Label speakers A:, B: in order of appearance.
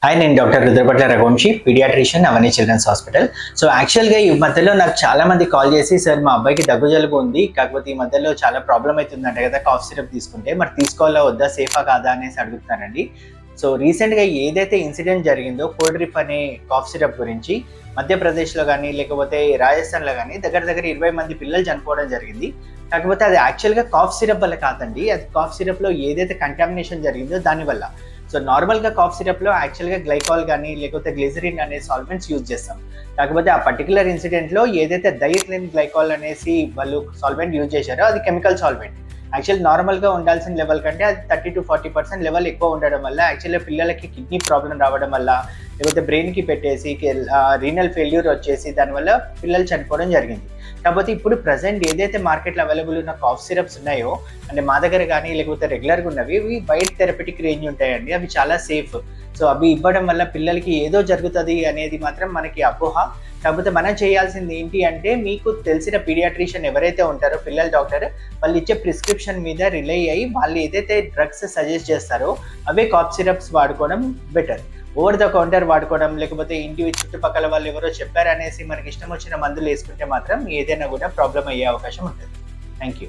A: Hi, నేను doctor Rudrapatla Raghuvanshi, paediatrician, అవని children's hospital. So యాక్చువల్గా ఈ మధ్యలో నాకు చాలా మంది కాల్ చేసి, సార్ మా అబ్బాయికి దగ్గు జలుబు ఉంది, కాకపోతే ఈ మధ్యలో చాలా ప్రాబ్లం అవుతుందంట కదా కాఫ్ సిరప్ తీసుకుంటే, మరి తీసుకోవాలా వద్దా, సేఫా కాదా అనేసి అడుగుతున్నారండి. సో రీసెంట్గా ఏదైతే ఇన్సిడెంట్ జరిగిందో కోల్డ్రిప్ అనే కాఫ్ సిరప్ గురించి మధ్యప్రదేశ్లో కానీ లేకపోతే రాజస్థాన్లో కానీ దగ్గర 20 మంది పిల్లలు చనిపోవడం జరిగింది. కాకపోతే అది యాక్చువల్గా కాఫ్ సిరప్ వల్ల కాదండి, అది కాఫ్ సిరప్లో ఏదైతే కంటామినేషన్ జరిగిందో దానివల్ల. సో నార్మల్గా కాఫ్ సిరప్లో యాక్చువల్గా గ్లైకాల్ కానీ లేకపోతే గ్లిజరిన్ అనే సాల్వెంట్స్ యూజ్ చేస్తాం. కాకపోతే ఆ పర్టికులర్ ఇన్సిడెంట్లో ఏదైతే డైఎథిలిన్ గ్లైకాల్ అనేసి వాళ్ళు సాల్వెంట్ యూజ్ చేశారో అది కెమికల్ సాల్వెంట్. యాక్చువల్ నార్మల్గా ఉండాల్సిన లెవెల్ కంటే అది 30 to 40% లెవెల్ ఎక్కువ ఉండడం వల్ల యాక్చువల్గా పిల్లలకి కిడ్నీ ప్రాబ్లం రావడం వల్ల లేకపోతే బ్రెయిన్కి పెట్టేసి రీనల్ ఫెయిల్యూర్ వచ్చేసి దానివల్ల పిల్లలు చనిపోవడం జరిగింది. కాకపోతే ఇప్పుడు ప్రజెంట్ ఏదైతే మార్కెట్లో అవైలబుల్ ఉన్న కాఫ్ సిరప్స్ ఉన్నాయో, అంటే మా దగ్గర కానీ లేకపోతే రెగ్యులర్గా ఉన్నవి, ఇవి వైడ్ థెరపెటిక్ రేంజ్ ఉంటాయండి. అవి చాలా సేఫ్. సో అవి ఇవ్వడం వల్ల పిల్లలకి ఏదో జరుగుతుంది అనేది మాత్రం మనకి అపోహ. కాకపోతే మనం చేయాల్సింది ఏంటి అంటే, మీకు తెలిసిన పీడియాట్రిషియన్ ఎవరైతే ఉంటారో పిల్లల డాక్టర్, వాళ్ళు ఇచ్చే ప్రిస్క్రిప్షన్ మీద రిలై అయ్యి వాళ్ళు ఏదైతే డ్రగ్స్ సజెస్ట్ చేస్తారో అవే కాఫ్ సిరప్స్ వాడుకోవడం బెటర్. ఓవర్ ద కౌంటర్ వాడుకోవడం లేకపోతే ఇంటి చుట్టుపక్కల వాళ్ళు ఎవరో చెప్పారనేసి మనకి ఇష్టం వచ్చిన మందులు వేసుకుంటే మాత్రం ఏదైనా కూడా ప్రాబ్లం అయ్యే అవకాశం ఉంటుంది. Thank you.